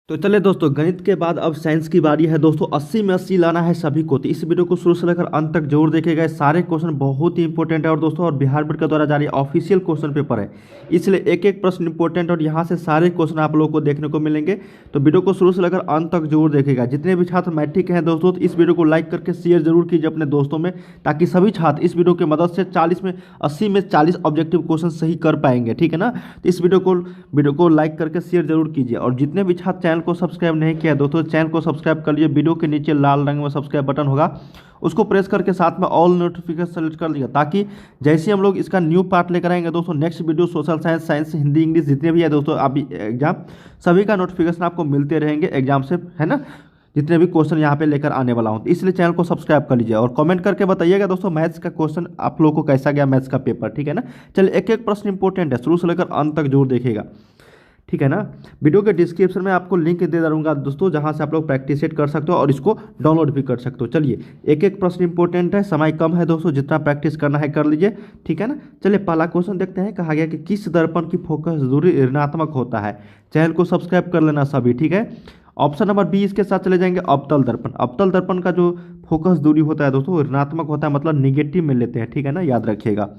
तो चलिए दोस्तों, गणित के बाद अब साइंस की बारी है दोस्तों। 80 में 80 लाना है सभी को। तो इस वीडियो को शुरू से लेकर अंत तक जरूर देखिएगा। ये सारे क्वेश्चन बहुत ही इंपॉर्टेंट है और दोस्तों और बिहार बोर्ड के द्वारा जारी ऑफिशियल क्वेश्चन पेपर है, इसलिए एक एक प्रश्न इंपॉर्टेंट और यहाँ से सारे क्वेश्चन आप लोगों को देखने को मिलेंगे। तो वीडियो को शुरू से लेकर अंत तक जरूर देखिएगा। जितने भी छात्र मैट्रिक हैं दोस्तों, तो इस वीडियो को लाइक करके शेयर जरूर कीजिए अपने दोस्तों में, ताकि सभी छात्र इस वीडियो की मदद से 80 में 40 ऑब्जेक्टिव क्वेश्चन सही कर पाएंगे। ठीक है ना। तो इस वीडियो को लाइक करके शेयर जरूर कीजिए। और जितने भी छात्र चैनल को सब्सक्राइब नहीं किया है दोस्तों, चैनल को सब्सक्राइब कर लीजिए। वीडियो के नीचे लाल रंग में सब्सक्राइब बटन होगा, उसको प्रेस करके साथ में ऑल नोटिफिकेशन सेलेक्ट कर लीजिए, ताकि जैसे हम लोग इसका न्यू पार्ट लेकर आएंगे दोस्तों, next video social science, science, Hindi, English जितने भी है दोस्तों अभी एग्जाम, सभी का नोटिफिकेशन आपको मिलते रहेंगे एग्जाम से, है ना। जितने भी क्वेश्चन यहाँ पे लेकर आने वाला हूँ, तो इसलिए चैनल को सब्सक्राइब कर लीजिए और कमेंट करके बताइएगा दोस्तों मैथ्स का क्वेश्चन आप लोगों को कैसा गया, मैथ्स का पेपर। ठीक है ना। चलिए एक एक प्रश्न इंपॉर्टेंट है, शुरू से लेकर अंत तक जरूर देखिएगा। ठीक है ना। वीडियो के डिस्क्रिप्शन में आपको लिंक दे दूंगा दोस्तों, जहां से आप लोग प्रैक्टिस सेट कर सकते हो और इसको डाउनलोड भी कर सकते हो। चलिए एक एक प्रश्न इंपॉर्टेंट है, समय कम है दोस्तों, जितना प्रैक्टिस करना है कर लीजिए। ठीक है ना। चलिए पहला क्वेश्चन देखते हैं। कहा गया कि किस दर्पण की फोकस दूरी ऋणात्मक होता है। चैनल को सब्सक्राइब कर लेना सभी। ठीक है। ऑप्शन नंबर बी इसके साथ चले जाएंगे, अवतल दर्पण। अवतल दर्पण का जो फोकस दूरी होता है दोस्तों ऋणात्मक होता है, मतलब निगेटिव में लेते हैं। ठीक है ना, याद रखिएगा।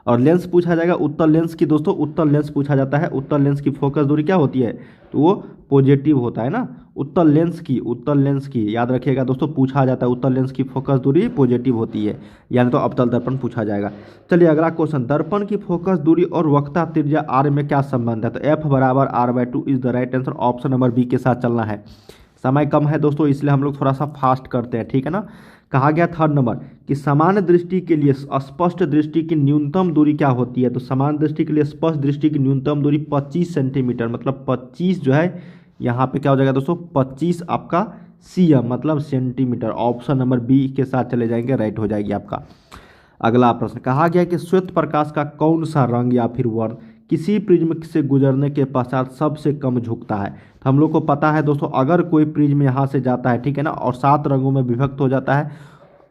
और लेंस पूछा जाएगा उत्तल लेंस की दोस्तों, उत्तल लेंस पूछा जाता है। उत्तल लेंस की फोकस दूरी क्या होती है, तो वो पॉजिटिव होता है ना। उत्तल लेंस की याद रखिएगा दोस्तों, पूछा जाता है उत्तल लेंस की फोकस दूरी पॉजिटिव होती है, यानी तो अवतल दर्पण पूछा जाएगा। चलिए अगला क्वेश्चन, दर्पण की फोकस दूरी और वक्रता त्रिज्या आर में क्या संबंध है। तो एफ बराबर r/2 is the right answer. Option number B के साथ चलना है। समय कम है दोस्तों, इसलिए हम लोग थोड़ा सा फास्ट करते हैं। ठीक है ना। कहा गया थर्ड नंबर कि समान दृष्टि के लिए स्पष्ट दृष्टि की न्यूनतम दूरी क्या होती है। तो समान दृष्टि के लिए स्पष्ट दृष्टि की न्यूनतम दूरी 25 सेंटीमीटर, मतलब 25 जो है यहाँ पे क्या हो जाएगा दोस्तों, 25 आपका cm मतलब सेंटीमीटर। ऑप्शन नंबर बी के साथ चले जाएंगे, राइट हो जाएगी आपका। अगला प्रश्न, कहा गया कि श्वेत प्रकाश का कौन सा रंग या फिर वर्ण किसी प्रिज्म से गुजरने के पश्चात सबसे कम झुकता है। तो हम लोग को पता है दोस्तों, अगर कोई प्रिज्म यहाँ से जाता है, ठीक है ना, और 7 रंगों में विभक्त हो जाता है,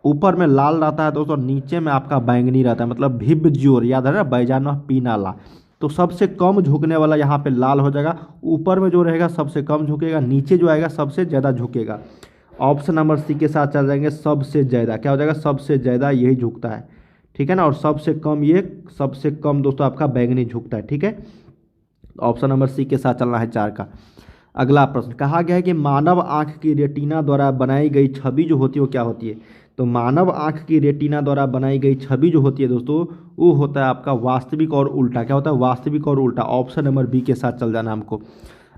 ऊपर में लाल रहता है दोस्तों, नीचे में आपका बैंगनी रहता है, मतलब भिब ज्योर, याद है ना, बैजाना पीनाला। तो सबसे कम झुकने वाला यहाँ पे लाल हो जाएगा। ऊपर में जो रहेगा सबसे कम झुकेगा, नीचे जो आएगा सबसे ज़्यादा झुकेगा। ऑप्शन नंबर सी के साथ चल जाएंगे, सबसे ज़्यादा क्या हो जाएगा, सबसे ज़्यादा यही झुकता है। ठीक है ना। और सबसे कम दोस्तों आपका बैंगनी झुकता है। ठीक है। ऑप्शन नंबर सी के साथ चलना है 4 का। अगला प्रश्न, कहा गया है कि मानव आंख की रेटिना द्वारा बनाई गई छवि जो होती है वो क्या होती है। तो मानव आंख की रेटिना द्वारा बनाई गई छवि जो होती है दोस्तों, वो होता है आपका वास्तविक और उल्टा। क्या होता है, वास्तविक और उल्टा। ऑप्शन नंबर बी के साथ चल जाना हमको।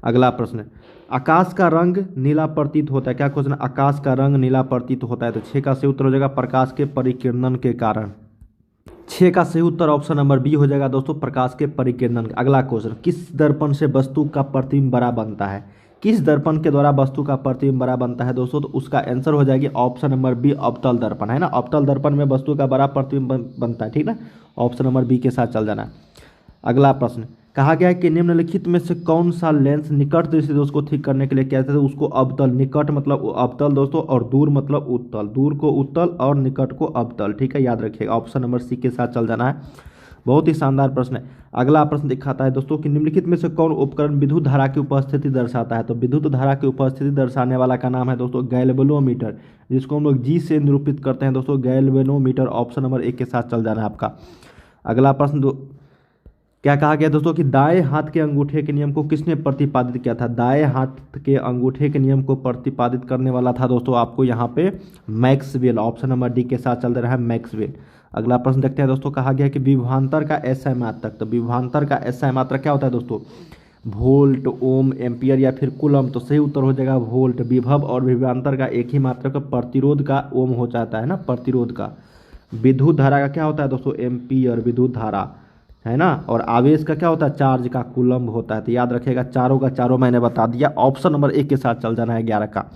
अगला प्रश्न, आकाश का रंग नीला प्रतीत होता है। क्या क्वेश्चन, आकाश का रंग नीला प्रतीत होता है। तो 6 का सही उत्तर हो जाएगा प्रकाश के परिकिरणन के कारण। 6 का सही उत्तर ऑप्शन नंबर बी हो जाएगा दोस्तों, प्रकाश के परिकिरणन। अगला क्वेश्चन, किस दर्पण से वस्तु का प्रतिबिंब बड़ा बनता है। किस दर्पण के द्वारा वस्तु का प्रतिबिंब बड़ा बनता है दोस्तों, तो उसका आंसर हो जाएगी ऑप्शन नंबर बी, अवतल दर्पण, है ना। अवतल दर्पण में वस्तु का बड़ा प्रतिबिंब बनता है। ठीक ना। ऑप्शन नंबर बी के साथ चल जाना। अगला प्रश्न, कहा गया है कि निम्नलिखित में से कौन सा लेंस निकट दृष्टि दोष को ठीक करने के लिए कहते थे। उसको अवतल, निकट मतलब अवतल दोस्तों, और दूर मतलब उत्तल। दूर को उत्तल और निकट को अवतल। ठीक है, याद रखिएगा। ऑप्शन नंबर सी के साथ चल जाना है। बहुत ही शानदार प्रश्न है। अगला प्रश्न दिखाता है दोस्तों कि निम्नलिखित में से कौन उपकरण विद्युत धारा की उपस्थिति दर्शाता है। तो विद्युत धारा की उपस्थिति दर्शाने वाला का नाम है दोस्तों गैल्वेनोमीटर, जिसको हम लोग जी से निरूपित करते हैं दोस्तों, गैल्वेनोमीटर। ऑप्शन नंबर 1 के साथ चल जाना है आपका। अगला प्रश्न क्या कहा गया दोस्तों कि दाएं हाथ के अंगूठे के नियम को किसने प्रतिपादित किया था। दाएं हाथ के अंगूठे के नियम को प्रतिपादित करने वाला था दोस्तों आपको यहाँ पे मैक्सवेल। ऑप्शन नंबर डी के साथ चल रहा है मैक्सवेल। अगला प्रश्न देखते हैं दोस्तों, कहा गया कि विभवांतर का एसआई मात्रक। तो विभवांतर का एसआई मात्रक क्या होता है दोस्तों, वोल्ट, ओम, एम्पियर या फिर कुलम। तो सही उत्तर हो जाएगा वोल्ट। विभव और विभवांतर का एक ही मात्रक, प्रतिरोध का ओम हो जाता है ना, प्रतिरोध का। विद्युत धारा का क्या होता है दोस्तों, एम्पियर विद्युत धारा, है ना। और आवेश का क्या होता है, चार्ज का कुलम्ब होता है। तो याद रखिएगा, चारों का चारों मैंने बता दिया। ऑप्शन नंबर 1 के साथ चल जाना है 11 का।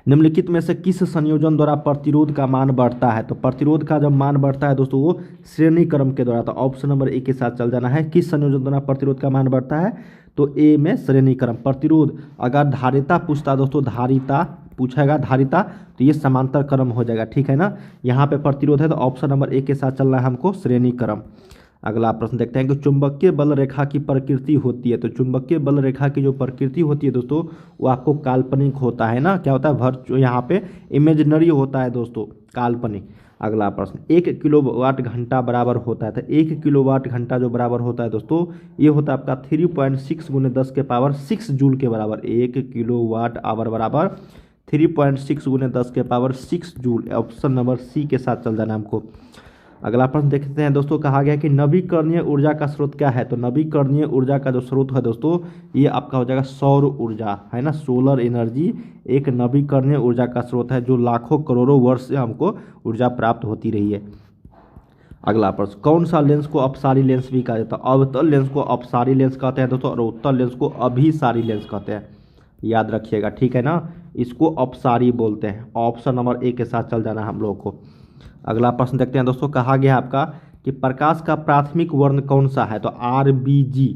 निम्नलिखित में से किस संयोजन द्वारा प्रतिरोध का मान बढ़ता है। तो प्रतिरोध का जब मान बढ़ता है दोस्तों वो श्रेणी क्रम के द्वारा। तो ऑप्शन नंबर 1 के साथ चल जाना है। किस संयोजन द्वारा प्रतिरोध का मान बढ़ता है, तो ए में श्रेणी क्रम। प्रतिरोध अगर धारिता पूछता दोस्तों, धारिता पूछेगा धारिता, तो ये समांतर क्रम हो जाएगा। ठीक है ना। यहाँ पे प्रतिरोध है तो ऑप्शन नंबर 1 के साथ चलना है हमको, श्रेणी क्रम। अगला प्रश्न देखते हैं कि चुंबकीय बल रेखा की प्रकृति होती है। तो चुंबकीय बल रेखा की जो प्रकृति होती है दोस्तों वो आपको काल्पनिक होता है ना, क्या होता है, यहाँ पे इमेजिनरी होता है दोस्तों, काल्पनिक। अगला प्रश्न, 1 किलोवाट घंटा बराबर होता है। तो 1 किलोवाट घंटा जो बराबर होता है दोस्तों ये होता है आपका 3.6 × 10⁶ जूल के बराबर। 1 किलोवाट आवर बराबर 3.6 × 10⁶ जूल। ऑप्शन नंबर सी के साथ चल जाना हमको। अगला प्रश्न देखते हैं दोस्तों, कहा गया कि नवीकरणीय ऊर्जा का स्रोत क्या है। तो नवीकरणीय ऊर्जा का जो स्रोत है दोस्तों ये आपका हो जाएगा सौर ऊर्जा, है ना। सोलर एनर्जी एक नवीकरणीय ऊर्जा का स्रोत है जो लाखों करोड़ों वर्ष से हमको ऊर्जा प्राप्त होती रही है। अगला प्रश्न, कौन सा लेंस को अपसारी लेंस भी कहा जाता है। अवतल लेंस को अपसारी लेंस कहते हैं दोस्तों और उत्तल लेंस को अभिसारी लेंस कहते हैं, याद रखिएगा, ठीक है ना। इसको अपसारी बोलते हैं। ऑप्शन नंबर ए के साथ चल जाना हम लोग को। अगला प्रश्न देखते हैं दोस्तों, कहा गया आपका कि प्रकाश का प्राथमिक वर्ण कौन सा है। तो RBG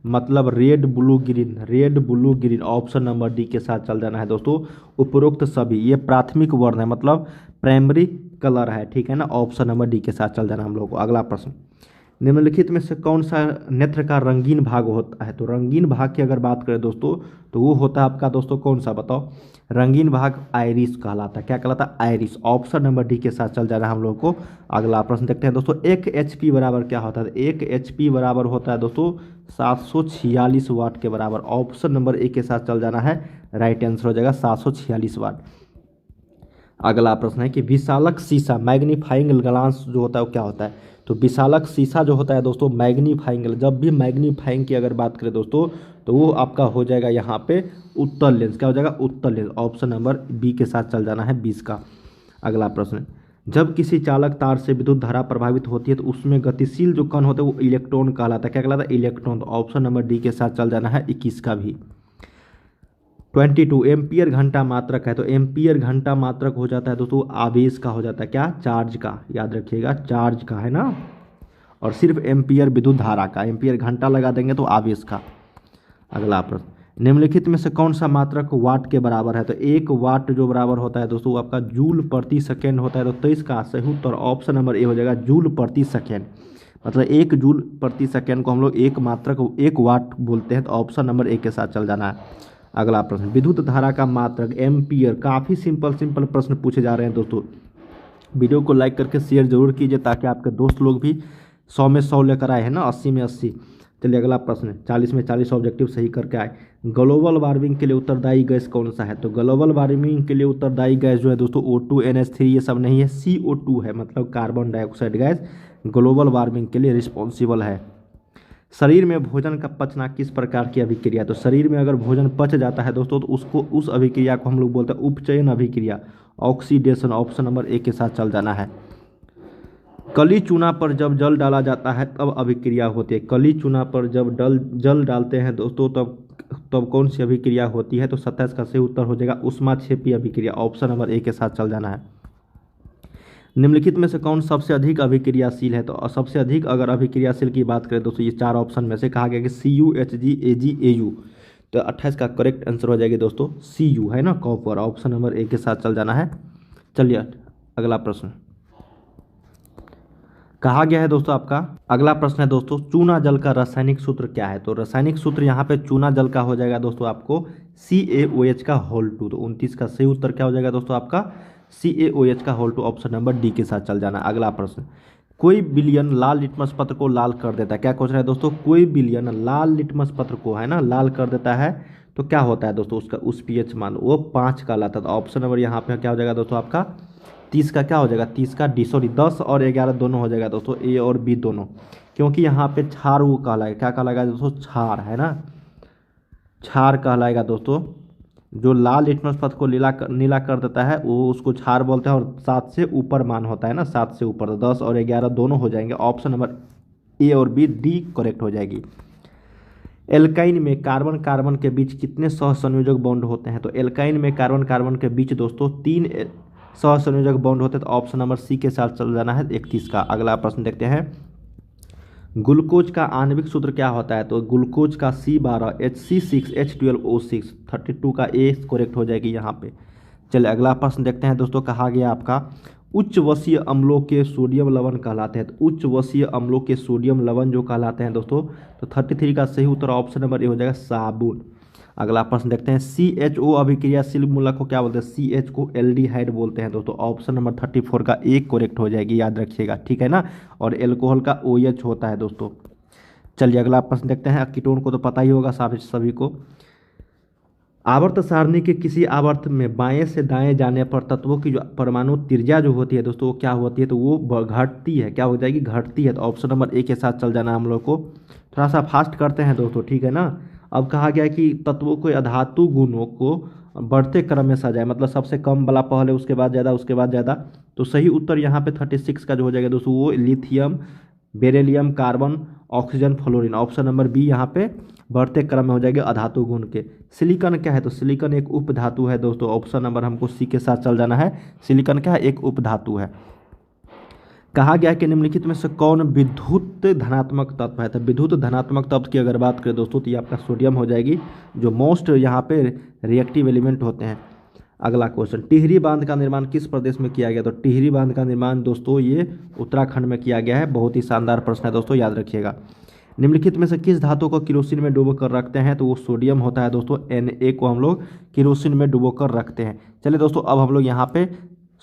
मतलब red blue green, red blue green. Option number D के साथ चल जाना है दोस्तों। उपरोक्त सभी ये प्राथमिक वर्ण है मतलब प्राइमरी कलर है, ठीक है ना। ऑप्शन नंबर डी के साथ चल जाना हम लोग को। अगला प्रश्न, निम्नलिखित में से कौन सा नेत्र का रंगीन भाग होता है। तो रंगीन भाग की अगर बात करें दोस्तों तो वो होता है आपका दोस्तों कौन सा, बताओ। रंगीन भाग आइरिस कहलाता है। क्या कहलाता है, आइरिस। ऑप्शन नंबर डी के साथ चल जा रहा है हम लोग को। अगला प्रश्न देखते हैं दोस्तों, 1 HP बराबर क्या होता है। 1 HP बराबर होता है दोस्तों 746 वाट के बराबर। ऑप्शन नंबर ए के साथ चल जाना है, राइट आंसर हो जाएगा 746 वाट। अगला प्रश्न है कि विशालक शीशा मैग्नीफाइंग ग्लास जो होता है वो क्या होता है। तो विशालक शीशा जो होता है दोस्तों मैग्नीफाइंग, जब भी मैग्नीफाइंग की अगर बात करें दोस्तों तो वो आपका हो जाएगा यहाँ पे उत्तल लेंस। क्या हो जाएगा, उत्तल लेंस। ऑप्शन नंबर बी के साथ चल जाना है 20 का। अगला प्रश्न, जब किसी चालक तार से विद्युत धारा प्रभावित होती है तो उसमें गतिशील जो कण होते हैं वो इलेक्ट्रॉन कहलाता है। क्या कहलाता है, इलेक्ट्रॉन। तो ऑप्शन नंबर डी के साथ चल जाना है 21 का भी। 22 एम्पियर घंटा मात्रक है। तो एम्पियर घंटा मात्रक हो जाता है दोस्तों आवेश का, हो जाता है क्या, चार्ज का। याद रखिएगा चार्ज का, है ना। और सिर्फ एम्पियर विद्युत धारा का, एम्पियर घंटा लगा देंगे तो आवेश का। अगला प्रश्न, निम्नलिखित में से कौन सा मात्रक वाट के बराबर है। तो 1 वाट जो बराबर होता है दोस्तों वो आपका जूल प्रति सेकेंड होता है। तो 23 का सही उत्तर ऑप्शन नंबर ए हो जाएगा, जूल प्रति सेकेंड। मतलब 1 जूल प्रति सेकेंड को हम लोग एक मात्रक 1 वाट बोलते हैं। तो ऑप्शन नंबर ए के साथ चल जाना है। अगला प्रश्न, विद्युत धारा का मात्रक एम्पियर। काफ़ी सिंपल प्रश्न पूछे जा रहे हैं दोस्तों। वीडियो को लाइक करके शेयर जरूर कीजिए ताकि आपके दोस्त लोग भी 100 में 100 लेकर आए, हैं ना, 80 में 80। चलिए अगला प्रश्न, 40 में 40 ऑब्जेक्टिव सही करके आए। ग्लोबल वार्मिंग के लिए उत्तरदायी गैस कौन सा है। तो ग्लोबल वार्मिंग के लिए उत्तरदायी गैस जो है दोस्तों O2 NH3 ये सब नहीं है, CO2 है मतलब carbon dioxide gas global warming के लिए रिस्पॉन्सिबल है। शरीर में भोजन का पचना किस प्रकार की अभिक्रिया। तो शरीर में अगर भोजन पच जाता है दोस्तों तो उसको उस अभिक्रिया को हम लोग बोलते हैं उपचयन अभिक्रिया, ऑक्सीडेशन। ऑप्शन नंबर ए के साथ चल जाना है। कली चूना पर जब जल डाला जाता है तब अभिक्रिया होती है। कली चूना पर जब जल डालते हैं दोस्तों तब कौन सी अभिक्रिया होती है। तो 27 का सही उत्तर हो जाएगा ऊष्माक्षेपी अभिक्रिया। ऑप्शन नंबर ए के साथ चल जाना है। निम्नलिखित में से कौन सबसे अधिक अभिक्रियाशील है। तो सबसे अधिक अगर अभिक्रियाशील की बात करें दोस्तों ये 4 ऑप्शन में से कहा गया कि Cu Hg Ag Au। तो 28 का करेक्ट आंसर हो जाएगा दोस्तों Cu, है ना, कॉपर। ऑप्शन नंबर ए के साथ चल जाना है। चलिए अगला प्रश्न कहा गया है दोस्तों आपका। अगला प्रश्न है दोस्तों, चूना जल का रासायनिक सूत्र क्या है। तो रासायनिक सूत्र यहाँ पे चूना जल का हो जाएगा दोस्तों आपको CaOH का होल 2। तो 29 का सही उत्तर क्या हो जाएगा दोस्तों आपका CaOH का होल 2। ऑप्शन नंबर डी के साथ चल जाना। अगला प्रश्न, कोई बिलियन लाल लिटमस पत्र को लाल कर देता है। क्या क्वेश्चन है दोस्तों, कोई बिलियन लाल लिटमस पत्र को, है ना, लाल कर देता है तो क्या होता है दोस्तों उसका उस pH मान वो 5 का लाता है। तो ऑप्शन नंबर यहाँ पे क्या हो जाएगा दोस्तों आपका 30 का क्या हो जाएगा, 30 का डी, सॉरी 10 और 11 दोनों हो जाएगा दोस्तों, ए और बी दोनों। क्योंकि यहाँ पे क्षार वो कहलाएगा, क्या कहलाएगा दोस्तों, क्षार, है ना, क्षार कहलाएगा दोस्तों। जो लाल लिटमस पत्र को नीला कर देता है वो उसको क्षार बोलते हैं। और 7 से ऊपर मान होता है ना, 7 से ऊपर, 10 और 11 दोनों हो जाएंगे। ऑप्शन नंबर ए और बी, डी करेक्ट हो जाएगी। एल्काइन में कार्बन कार्बन के बीच कितने सहसंयोजक बॉन्ड होते हैं। तो एल्काइन में कार्बन कार्बन के बीच दोस्तों 3 सहसंयोजक बॉन्ड होते हैं। तो ऑप्शन नंबर सी के साथ चल जाना है 31 का। अगला प्रश्न देखते हैं, ग्लूकोज का आणविक सूत्र क्या होता है। तो ग्लूकोज का C12 Hc6 H12O6, 32 का ए करेक्ट हो जाएगी यहाँ पे। चलिए अगला प्रश्न देखते हैं दोस्तों, कहा गया आपका उच्च वसीय अम्लों के सोडियम लवण कहलाते हैं। तो उच्च वसीय अम्लों के सोडियम लवण जो कहलाते हैं दोस्तों, तो 33 का सही उत्तर ऑप्शन नंबर ए हो जाएगा साबुन। अगला प्रश्न देखते हैं, CHO अभिक्रियाशील मूलक को क्या बोलते हैं? CH को एल्डिहाइड बोलते हैं दोस्तों। ऑप्शन नंबर 34 का एक करेक्ट हो जाएगी, याद रखिएगा, ठीक है ना। और एल्कोहल का OH होता है दोस्तों। चलिए अगला प्रश्न देखते हैं, कीटोन को तो पता ही होगा सभी को। आवर्त सारणी के किसी आवर्त में बाएं से दाएं जाने पर तत्वों की जो परमाणु त्रिज्या जो होती है दोस्तों, वो क्या होती है? तो वो घटती है। क्या हो जाएगी? घटती है। तो ऑप्शन नंबर ए के साथ चल जाना हम लोग को। थोड़ा सा फास्ट करते हैं दोस्तों, ठीक है ना। अब कहा गया है कि तत्वों को या धातु गुणों को बढ़ते क्रम में सजाए, मतलब सबसे कम वाला पहले, उसके बाद ज़्यादा, उसके बाद ज़्यादा। तो सही उत्तर यहाँ पे 36 का जो हो जाएगा दोस्तों, वो lithium, beryllium, carbon, oxygen, fluorine. Option number B यहाँ पे बढ़ते क्रम में हो जाएगा अधातु गुण के। सिलिकॉन क्या है? तो सिलिकॉन एक उप धातु है दोस्तों। ऑप्शन नंबर हमको सी के साथ चल जाना है। सिलिकॉन क्या है? एक उप धातु है। कहा गया कि निम्नलिखित में से कौन विद्युत धनात्मक तत्व है? तो विद्युत धनात्मक तत्व की अगर बात करें दोस्तों, तो ये आपका सोडियम हो जाएगी, जो मोस्ट यहाँ पे रिएक्टिव एलिमेंट होते हैं। अगला क्वेश्चन, टिहरी बांध का निर्माण किस प्रदेश में किया गया? तो टिहरी बांध का निर्माण दोस्तों ये उत्तराखंड में किया गया है। बहुत ही शानदार प्रश्न है दोस्तों, याद रखिएगा। निम्नलिखित में से किस धातु को केरोसिन में डुबो कर रखते हैं? तो वो सोडियम होता है दोस्तों। Na को हम लोग केरोसिन में डुबो कर रखते हैं। चलिए दोस्तों, अब हम लोग यहाँ पे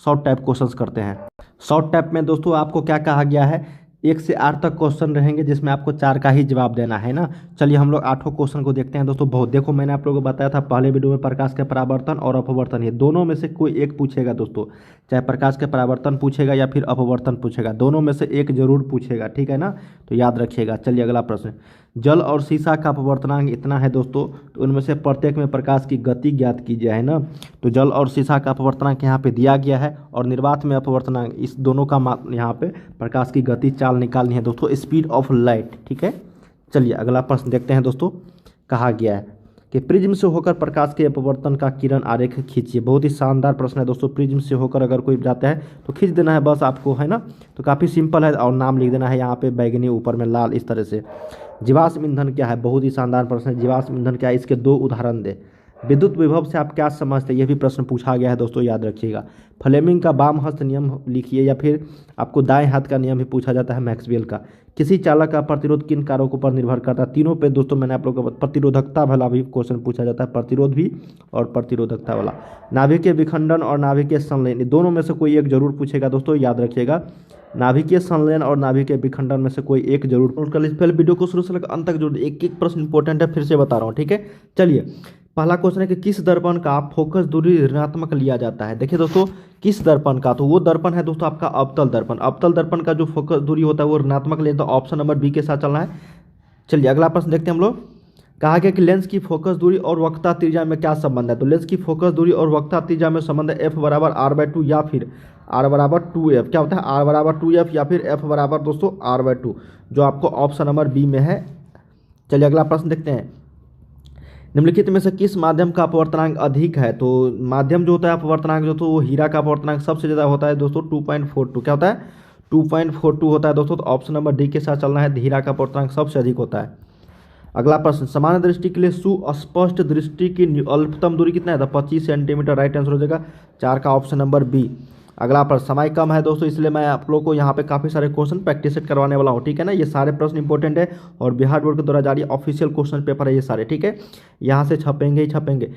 शॉर्ट टाइप क्वेश्चंस करते हैं। शॉर्ट टाइप में दोस्तों आपको क्या कहा गया है? 1 से 8 तक क्वेश्चन रहेंगे, जिसमें आपको 4 का ही जवाब देना है ना। चलिए हम लोग 8 क्वेश्चन को देखते हैं दोस्तों। बहुत देखो, मैंने आप लोगों को बताया था पहले वीडियो में, प्रकाश के परावर्तन और अपवर्तन, ये दोनों में से कोई एक पूछेगा दोस्तों। चाहे प्रकाश के परावर्तन पूछेगा या फिर अपवर्तन पूछेगा, दोनों में से एक जरूर पूछेगा, ठीक है ना। तो याद रखिएगा। चलिए अगला प्रश्न, जल और शीशा का अपवर्तनांक इतना है दोस्तों, तो उनमें से प्रत्येक में प्रकाश की गति ज्ञात कीजिए, है ना। तो जल और शीशा का अपवर्तनांक यहाँ पे दिया गया है, और निर्वात में अपवर्तनांक, इस दोनों का यहाँ पे प्रकाश की गति चाल निकालनी है दोस्तों, स्पीड ऑफ लाइट, ठीक है। चलिए अगला प्रश्न देखते हैं दोस्तों। कहा गया है कि प्रिज्म से होकर प्रकाश के अपवर्तन का किरण आरेख खींचिए। बहुत ही शानदार प्रश्न है दोस्तों। प्रिज्म से होकर अगर कोई जाता है तो खींच देना है बस आपको, है ना। तो काफ़ी सिंपल है, और नाम लिख देना है यहाँ पे, बैगनी ऊपर में लाल, इस तरह से। जीवाश्म ईंधन क्या है? बहुत ही शानदार प्रश्न है। जीवाश्म ईंधन क्या है? इसके 2 उदाहरण दे। विद्युत विभव से आप क्या समझते हैं? यह भी प्रश्न पूछा गया है दोस्तों, याद रखिएगा। फ्लेमिंग का वाम हस्त नियम लिखिए, या फिर आपको दाएं हाथ का नियम भी पूछा जाता है, मैक्सवेल का। किसी चालक का प्रतिरोध किन कारकों पर निर्भर करता है? तीनों पे दोस्तों मैंने आप लोगों को, प्रतिरोधकता वाला भी क्वेश्चन पूछा जाता है, प्रतिरोध भी और प्रतिरोधकता वाला। नाभिकीय विखंडन और नाभिकीय संलयन, दोनों में से कोई एक जरूर पूछेगा दोस्तों, याद रखिएगा। नाभिकीय संलयन और नाभिकीय विखंडन में से कोई एक जरूर। पहले वीडियो को शुरू से लेकर अंत तक जोड़, एक एक प्रश्न इंपॉर्टेंट है, फिर से बता रहा हूँ, ठीक है। चलिए पहला क्वेश्चन है कि किस दर्पण का फोकस दूरी ऋणात्मक लिया जाता है? देखिए दोस्तों, किस दर्पण का, तो वो दर्पण है दोस्तों आपका अवतल दर्पण। अवतल दर्पण का जो फोकस दूरी होता है वो ऋणात्मक ले, तो ऑप्शन नंबर बी के साथ चलना है। चलिए अगला प्रश्न देखते हैं हम लोग। कहा गया कि लेंस की फोकस दूरी और वक्रता त्रिज्या में क्या संबंध है? तो लेंस की फोकस दूरी और वक्रता त्रिज्या में संबंध है f बराबर r/2 या फिर r बराबर 2f। क्या होता है? r बराबर 2f या फिर f बराबर दोस्तों r/2, जो आपको ऑप्शन नंबर बी में है। चलिए अगला प्रश्न देखते हैं। निम्नलिखित में से किस माध्यम का अपवर्तनांक अधिक है? तो माध्यम जो होता है अपवर्तनांक जो, तो वो हीरा का अपवर्तनांक सबसे ज़्यादा होता है दोस्तों, 2.42। क्या होता है? 2.42 होता है दोस्तों। तो ऑप्शन नंबर डी के साथ चलना है, हीरा का अपवर्तनांक सबसे अधिक होता है। अगला प्रश्न, सामान्य दृष्टि के लिए सुस्पष्ट दृष्टि की अल्पतम दूरी कितना है? तो 25 सेंटीमीटर, राइट आंसर हो जाएगा 4 का ऑप्शन नंबर बी। अगला प्रश्न, समय कम है दोस्तों, इसलिए मैं आप लोग को यहाँ पे काफ़ी सारे क्वेश्चन प्रैक्टिस सेट करवाने वाला हूँ, ठीक है ना। ये सारे प्रश्न इंपॉर्टेंट है, और बिहार बोर्ड के द्वारा जारी ऑफिशियल क्वेश्चन पेपर है ये सारे, ठीक है। यहाँ से छपेंगे ही छपेंगे।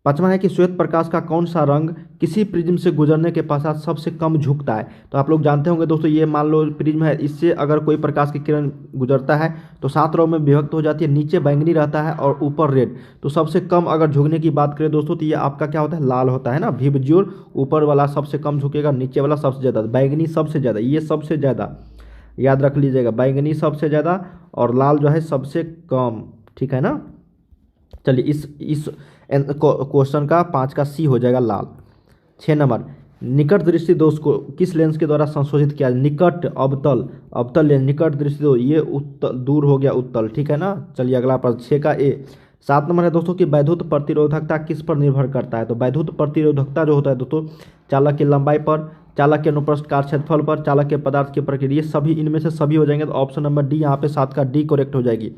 5वां है कि श्वेत प्रकाश का कौन सा रंग किसी प्रिज्म से गुजरने के पश्चात सबसे कम झुकता है? तो आप लोग जानते होंगे दोस्तों, ये मान लो प्रिज्म है, इससे अगर कोई प्रकाश की किरण गुजरता है तो 7 रंगों में विभक्त हो जाती है। नीचे बैंगनी रहता है और ऊपर रेड। तो सबसे कम अगर झुकने की बात करें दोस्तों, तो ये आपका क्या होता है? लाल होता है ना। विबज्योर ऊपर वाला सबसे कम झुकेगा, नीचे वाला सबसे ज़्यादा, बैंगनी सबसे ज़्यादा, ये सबसे ज़्यादा याद रख लीजिएगा। बैंगनी सबसे ज़्यादा और लाल जो है सबसे कम, ठीक है ना। चलिए इस क्वेश्चन का 5 का सी हो जाएगा लाल। 6 नंबर, निकट दृष्टि दोष को किस लेंस के द्वारा संशोधित किया? निकट अवतल लेंस, निकट दृष्टि दोष, ये उत्तल दूर हो गया उत्तल, ठीक है ना। चलिए अगला प्रश्न 6 का ए। 7 नंबर है दोस्तों कि वैद्युत प्रतिरोधकता किस पर निर्भर करता है? तो वैद्युत प्रतिरोधकता जो होता है दोस्तों, चालक की लंबाई पर, चालक के अनुप्रस्थ कार्यक्षेत्रफल पर, चालक के पदार्थ की प्रकृति, ये सभी, इनमें से सभी हो जाएंगे। तो ऑप्शन नंबर डी यहाँ पे 7 का डी करेक्ट हो जाएगी।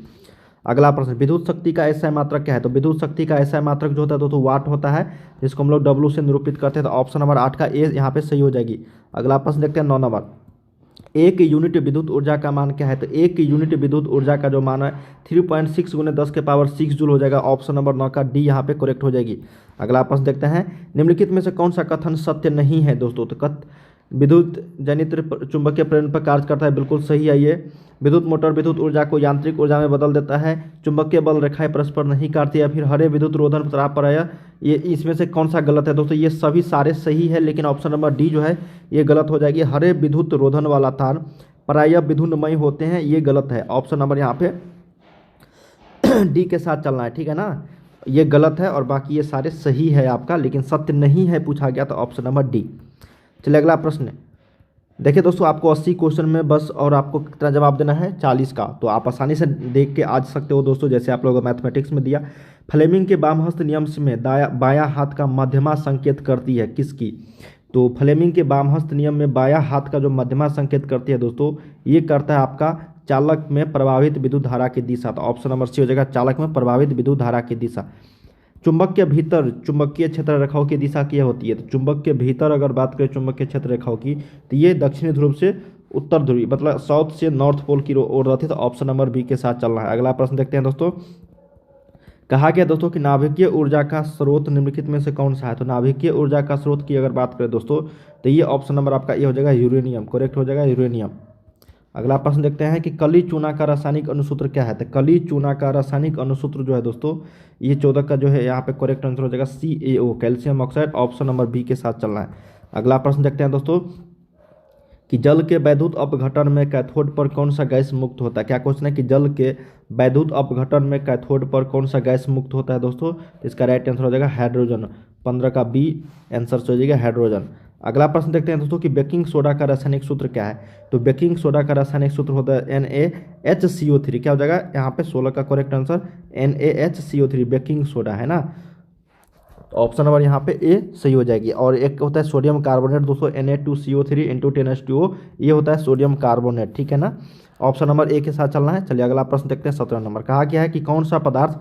अगला प्रश्न, विद्युत शक्ति का एसआई मात्रक क्या है? तो विद्युत शक्ति का एसआई मात्रक जो होता है दोस्तों वाट होता है, जिसको हम लोग डब्ल्यू से निरूपित करते हैं। तो ऑप्शन नंबर 8 का ए यहाँ पे सही हो जाएगी। अगला प्रश्न देखते हैं 9 नंबर, एक यूनिट विद्युत ऊर्जा का मान क्या है? तो एक यूनिट विद्युत ऊर्जा का जो मान है 3.6 गुने 10 के पावर 6 जूल हो जाएगा। ऑप्शन नंबर 9 का डी यहाँ पे करेक्ट हो जाएगी। अगला प्रश्न देखते हैं, निम्नलिखित में से कौन सा कथन सत्य नहीं है दोस्तों? तो विद्युत जनित्र चुंबकीय प्रेरण पर कार्य करता है, बिल्कुल सही है ये। विद्युत मोटर विद्युत ऊर्जा को यांत्रिक ऊर्जा में बदल देता है। चुंबकीय बल रेखाएं परस्पर नहीं काटती है। फिर हरे विद्युत रोधन प्राप्त, ये इसमें से कौन सा गलत है दोस्तों? ये सभी सारे सही है, लेकिन ऑप्शन नंबर डी जो है ये गलत हो जाएगी। हरे विद्युत रोधन वाला तार प्रायः विधुनमय होते हैं, ये गलत है। ऑप्शन नंबर यहाँ पे डी के साथ चलना है, ठीक है ना। ये गलत है और बाकी ये सारे सही है आपका, लेकिन सत्य नहीं है पूछा गया, तो ऑप्शन नंबर डी। चलिए अगला प्रश्न देखिए दोस्तों, आपको 80 क्वेश्चन में बस और आपको कितना जवाब देना है? 40 का। तो आप आसानी से देख के आ सकते हो दोस्तों, जैसे आप लोगों मैथमेटिक्स में दिया। फ्लेमिंग के वामहस्त नियम में बायां हाथ का मध्यमा संकेत करती है किसकी? तो फ्लेमिंग के वामहस्त नियम में बायां हाथ का जो मध्यमा संकेत करती है दोस्तों, ये करता है आपका चालक में प्रभावित विद्युत धारा की दिशा। तो ऑप्शन नंबर सी हो जाएगा, चालक में प्रभावित विद्युत धारा की दिशा। चुंबक के भीतर चुंबकीय क्षेत्र रेखाओं की दिशा क्या होती है? तो चुंबक के भीतर अगर बात करें चुंबकीय क्षेत्र रेखाओं की, तो ये दक्षिणी ध्रुव से उत्तर ध्रुवी, मतलब साउथ से नॉर्थ पोल की ओर रहती है। तो ऑप्शन नंबर बी के साथ चलना है। अगला प्रश्न देखते हैं दोस्तों, कहा गया दोस्तों कि नाभिकीय ऊर्जा का स्रोत निम्नलिखित में से कौन सा है? तो नाभिकीय ऊर्जा का स्रोत की अगर बात करें दोस्तों, तो ये ऑप्शन नंबर आपका ये हो जाएगा यूरेनियम, करेक्ट हो जाएगा यूरेनियम। अगला प्रश्न देखते हैं कि कली चूना का रासायनिक अनुसूत्र क्या है? तो कली चूना का रासायनिक अनुसूत्र जो है दोस्तों, ये 14 का जो है यहाँ पे करेक्ट आंसर हो जाएगा CaO, calcium oxide. Option number B के साथ चलना है। अगला प्रश्न देखते हैं दोस्तों कि जल के वैद्युत अपघटन में कैथोड पर कौन सा गैस मुक्त होता है? क्या क्वेश्चन है कि जल के वैद्युत अपघटन में कैथोड पर कौन सा गैस मुक्त होता है दोस्तों? इसका राइट आंसर हो जाएगा हाइड्रोजन। 15 का बी आंसर हो जाएगा हाइड्रोजन। अगला प्रश्न देखते हैं दोस्तों कि बेकिंग सोडा का रासायनिक सूत्र क्या है? तो बेकिंग सोडा का रासायनिक सूत्र होता है NaHCO3। क्या हो जाएगा यहाँ पे 16 का correct answer NaHCO3, baking soda है ना। ऑप्शन नंबर यहाँ पे ए सही हो जाएगी। और एक होता है सोडियम कार्बोनेट दोस्तों, Na2CO3 × 10H2O, ये होता है सोडियम कार्बोनेट, ठीक है ना। ऑप्शन नंबर ए के साथ चलना है। चलिए अगला प्रश्न देखते हैं 17 नंबर। कहा गया है कि कौन सा पदार्थ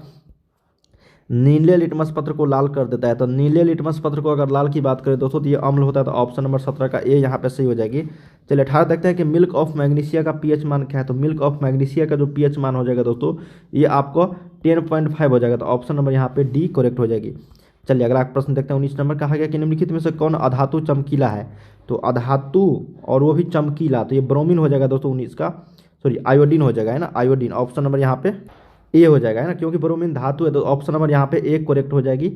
नीले लिटमस पत्र को लाल कर देता है? तो नीले लिटमस पत्र को अगर लाल की बात करें दोस्तों, तो ये अम्ल होता है। तो ऑप्शन नंबर 17 का ए यहाँ पे सही हो जाएगी। चलिए 18 देखते हैं कि मिल्क ऑफ मैग्नीशिया का पीएच मान क्या है? तो मिल्क ऑफ मैग्नीशिया का जो पीएच मान हो जाएगा दोस्तों, ये आपको 10.5 हो जाएगा। तो ऑप्शन नंबर यहाँ पे डी करेक्ट हो जाएगी। चलिए अगला प्रश्न देखते हैं 19 नंबर। कहा गया कि निम्नलिखित में से कौन अधातु चमकीला है? तो अधातु और वो भी चमकीला, तो ये ब्रोमीन हो जाएगा दोस्तों 19 का, सॉरी आयोडीन हो जाएगा, है ना, आयोडीन। ऑप्शन नंबर यहाँ पे ए हो जाएगा, है ना, क्योंकि ब्रोमीन धातु है। तो ऑप्शन नंबर यहाँ पे ए करेक्ट हो जाएगी।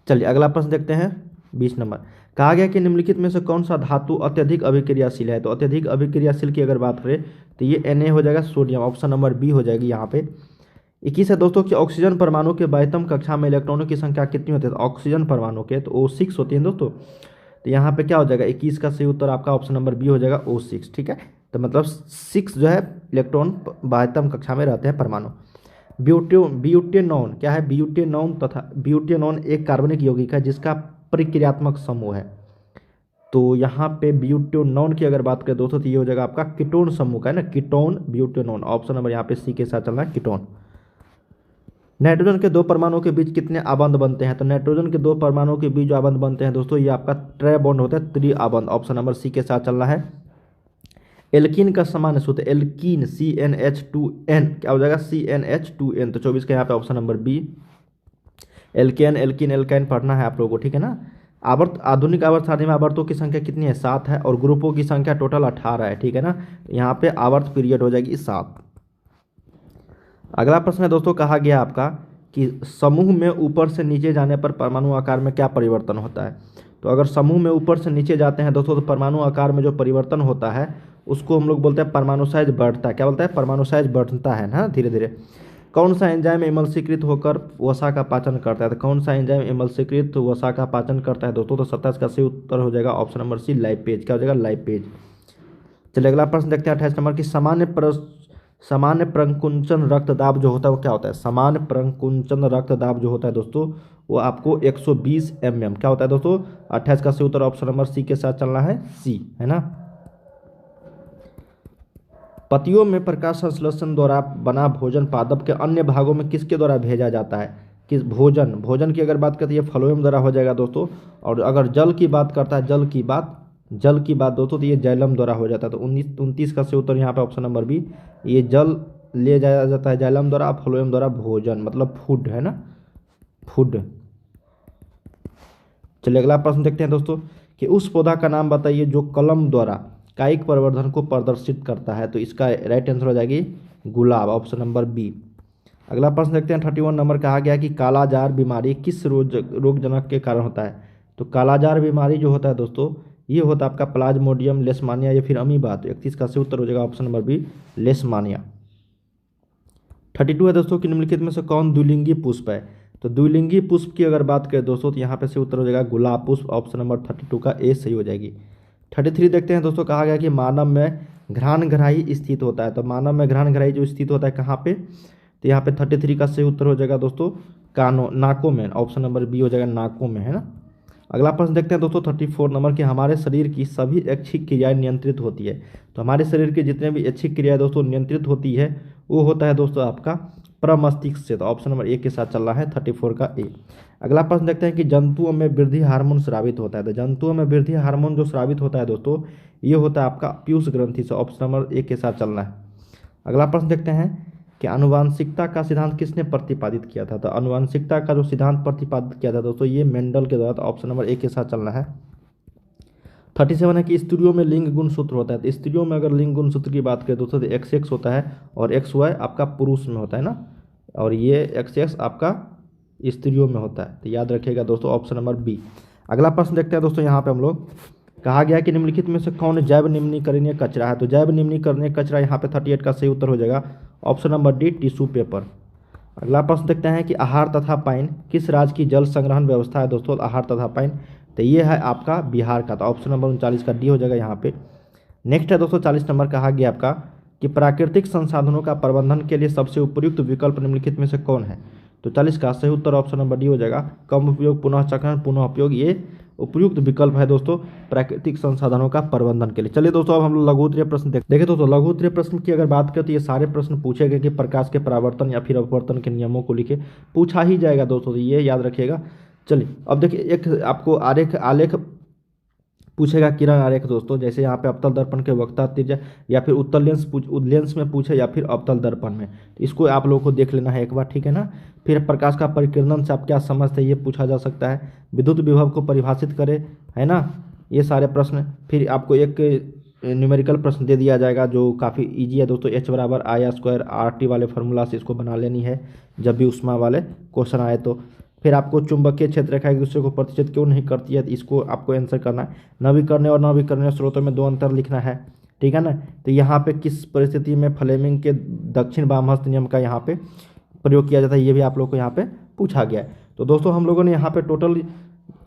चलिए अगला प्रश्न देखते हैं 20 नंबर। कहा गया कि निम्नलिखित में से कौन सा धातु अत्यधिक अभिक्रियाशील है? तो अत्यधिक अभिक्रियाशील की अगर बात करें तो ये Na हो जाएगा, सोडियम। ऑप्शन नंबर बी हो जाएगी यहाँ पे। 21 है दोस्तों कि ऑक्सीजन परमाणु के बाह्यतम कक्षा में इलेक्ट्रॉनों की संख्या कितनी होती है? तो ऑक्सीजन परमाणु के तो O6 होती है दोस्तों। तो यहाँ पे क्या हो जाएगा, 21 का सही उत्तर आपका ऑप्शन नंबर बी हो जाएगा, O6, ठीक है। तो मतलब 6 जो है इलेक्ट्रॉन बाह्यतम कक्षा में रहते हैं परमाणु। ब्यूटेनॉन क्या है? ब्यूटेनॉन एक कार्बनिक यौगिक है जिसका प्रक्रियात्मक समूह है। तो यहाँ पे ब्यूटेनॉन की अगर बात करें दोस्तों, तो ये हो जाएगा आपका कीटोन समूह का, है ना, कीटोन ब्यूटेनॉन। ऑप्शन नंबर यहाँ पे सी के साथ चलना है, कीटोन। नाइट्रोजन के 2 परमाणुओं के बीच कितने आबंध बनते हैं? तो नाइट्रोजन के 2 परमाणुओं के बीच जो आबंध बनते हैं दोस्तों, ये आपका ट्राई बॉन्ड होता है, त्रि आबंध। ऑप्शन नंबर सी के साथ चलना है। एल्कीन का सामान्य सूत्र एल्कीन CnH2n क्या हो जाएगा, CnH2n। तो 24 का यहाँ पे option number B. Alkane alkene alkyne पढ़ना है आप लोगों को, ठीक है ना। आवर्त आधुनिक आवर्त सारणी में आवर्तों की संख्या कितनी है? 7 है, और ग्रुपों की संख्या टोटल 18 है, ठीक है ना। यहाँ पे आवर्त पीरियड हो जाएगी 7। अगला प्रश्न है दोस्तों, कहा गया आपका कि समूह में ऊपर से नीचे जाने पर परमाणु आकार में क्या परिवर्तन होता है? तो अगर समूह में ऊपर से नीचे जाते हैं दोस्तों, तो परमाणु आकार में जो परिवर्तन होता है उसको हम लोग बोलते हैं परमाणु साइज बढ़ता है। क्या बोलता है? परमाणु साइज बढ़ता है ना धीरे धीरे। कौन सा एंजाइम एमल्सीकृत होकर वसा का पाचन करता है? तो कौन सा एंजाइम एमल्सीकृत वसा का पाचन करता है दोस्तों? तो 27 का सही उत्तर हो जाएगा ऑप्शन नंबर सी, लाइपेज। क्या हो जाएगा, लाइपेज। चलिए अगला प्रश्न देखते हैं 28 नंबर की सामान्य प्रकुंचन रक्तदाब जो होता है वो क्या होता है? सामान्य प्रकुंचन रक्तदाब जो होता है दोस्तों, वो आपको 120 mm क्या होता है दोस्तों? 28 का सही उत्तर ऑप्शन नंबर सी के साथ चलना है, सी, है ना। पतियों में प्रकाश संश्लेषण द्वारा बना भोजन पादप के अन्य भागों में किसके द्वारा भेजा जाता है? किस भोजन भोजन की अगर बात करते हैं फ्लोएम द्वारा हो जाएगा दोस्तों। और अगर जल की बात करता है जल की बात दोस्तों तो ये जाइलम द्वारा हो जाता है। तो 29 का सही उत्तर यहाँ पे ऑप्शन नंबर बी, ये जल ले जाया जाता है जाइलम द्वारा, फ्लोएम द्वारा भोजन मतलब फूड है ना, फूड। चलिए अगला प्रश्न देखते हैं दोस्तों कि उस पौधा का नाम बताइए जो कलम द्वारा कायिक प्रवर्धन को प्रदर्शित करता है। तो इसका राइट आंसर हो जाएगी गुलाब, ऑप्शन नंबर बी। अगला प्रश्न देखते हैं 31 नंबर, कहा गया कि कालाजार बीमारी किस रोगजनक के कारण होता है? तो कालाजार बीमारी जो होता है दोस्तों ये होता है आपका प्लाज्मोडियम लेशमानिया या फिर अमीबा। तो 31 का सही उत्तर हो जाएगा ऑप्शन नंबर बी, लेशमानिया। 32 है दोस्तों कि निम्नलिखित में से कौन द्विलिंगी पुष्प है? तो द्विलिंगी पुष्प की अगर बात करें दोस्तों तो यहाँ पे सही उत्तर हो जाएगा गुलाब पुष्प, ऑप्शन नंबर 32 का ए सही हो जाएगी। 33 देखते हैं दोस्तों, कहा गया कि मानव में घ्राण ग्राही स्थित होता है। तो मानव में घ्राण ग्राही जो स्थित होता है कहाँ पे? तो यहाँ पे 33 का सही उत्तर हो जाएगा दोस्तों नाकों में, ऑप्शन नंबर बी हो जाएगा नाकों में, है ना। अगला प्रश्न देखते हैं दोस्तों 34 नंबर, कि हमारे शरीर की सभी ऐच्छिक क्रियाएं नियंत्रित होती है। तो हमारे शरीर के जितने भी ऐच्छिक क्रियाएं दोस्तों नियंत्रित होती है वो होता है दोस्तों आपका प्रमस्तिष्क से। तो ऑप्शन नंबर ए के साथ चल रहा है 34 का ए। अगला प्रश्न देखते हैं कि जंतुओं में वृद्धि हार्मोन स्रावित होता है। तो जंतुओं में वृद्धि हार्मोन जो स्रावित होता है दोस्तों ये होता है आपका पीयूष ग्रंथि से, ऑप्शन नंबर ए के साथ चलना है। अगला प्रश्न देखते हैं कि आनुवांशिकता का सिद्धांत किसने प्रतिपादित किया था? तो आनुवांशिकता का जो सिद्धांत प्रतिपादित किया था दोस्तों ये मेंडल के द्वारा, ऑप्शन नंबर ए के साथ चलना है। 37 है कि स्त्रियों में लिंग गुणसूत्र होता है। तो स्त्रियों में अगर लिंग गुणसूत्र की बात करें दोस्तों तो XX होता है और XY आपका पुरुष में होता है ना, और ये XX आपका स्त्रियों में होता है। तो याद रखिएगा दोस्तों ऑप्शन नंबर बी। अगला प्रश्न देखते हैं दोस्तों, यहाँ पे हम लोग कहा गया कि निम्नलिखित में से कौन जैव निम्नीकरणीय कचरा है? तो जैव निम्नीकरणीय कचरा यहाँ पे 38 का सही उत्तर हो जाएगा option number D, tissue paper. अगला प्रश्न देखते हैं कि आहार तथा पाइन किस राज्य की जल संग्रहण व्यवस्था है दोस्तों? आहार तथा पाइन तो ये है आपका बिहार का। तो ऑप्शन नंबर 39 का डी हो जाएगा यहाँ पे। नेक्स्ट है दोस्तों 40 नंबर, कहा गया आपका कि प्राकृतिक संसाधनों का प्रबंधन के लिए सबसे उपयुक्त विकल्प निम्नलिखित में से कौन है? तो 40 का सही उत्तर ऑप्शन नंबर डी हो जाएगा कम उपयोग, पुनः चक्रण, पुनः उपयोग, ये उपयुक्त विकल्प है दोस्तों प्राकृतिक संसाधनों का प्रबंधन के लिए। चलिए दोस्तों अब हम लोग लघु उत्तरीय प्रश्न देखिए दोस्तों। लघु उत्तरीय प्रश्न की अगर बात करें तो ये सारे प्रश्न पूछे गए कि प्रकाश के परावर्तन या फिर अपवर्तन के नियमों को लिखे पूछा ही जाएगा दोस्तों, तो ये याद रखिएगा। चलिए अब देखिए एक आपको आलेख पूछेगा, किरण आरेख दोस्तों, जैसे यहाँ पे अवतल दर्पण के वक्ता त्रिज्या या फिर उत्तल लेंस में पूछे या फिर अवतल दर्पण में, तो इसको आप लोगों को देख लेना है एक बार, ठीक है ना। फिर प्रकाश का परिकीर्णन से आप क्या समझते हैं ये पूछा जा सकता है। विद्युत विभव को परिभाषित करें, है ना, ये सारे प्रश्न। फिर आपको एक न्यूमेरिकल प्रश्न दे दिया जाएगा जो काफ़ी ईजी है दोस्तों, H=I² RT वाले फार्मूला से इसको बना लेनी है जब भी उष्मा वाले क्वेश्चन आए तो। फिर आपको चुंबकीय क्षेत्र रेखा एक दूसरे को प्रतिच्छेद क्यों नहीं करती है, इसको आपको आंसर करना है। नवीकरणीय और नवीकरणीय स्रोतों में 2 अंतर लिखना है, ठीक है ना। तो यहाँ पे किस परिस्थिति में फ्लेमिंग के दक्षिण वामहस्त नियम का यहाँ पे प्रयोग किया जाता है ये भी आप लोग को यहाँ पे पूछा गया है। तो दोस्तों हम लोगों ने यहाँ पे टोटल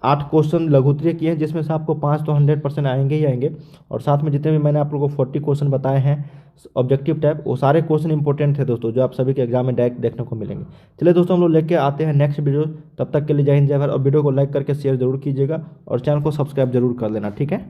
8 क्वेश्चन लघु उत्तरीय किए हैं, जिसमें से आपको 5 तो 100% आएंगे ही आएंगे, और साथ में जितने भी मैंने आप लोगों को 40 क्वेश्चन बताए हैं ऑब्जेक्टिव टाइप, वो सारे क्वेश्चन इंपॉर्टेंट थे दोस्तों, जो आप सभी के एग्जाम में डायरेक्ट देखने को मिलेंगे। चलिए दोस्तों हम लोग लेके आते हैं नेक्स्ट वीडियो, तब तक के लिए जय हिंद जय भारत, और वीडियो को लाइक करके शेयर जरूर कीजिएगा और चैनल को सब्सक्राइब जरूर कर लेना, ठीक है।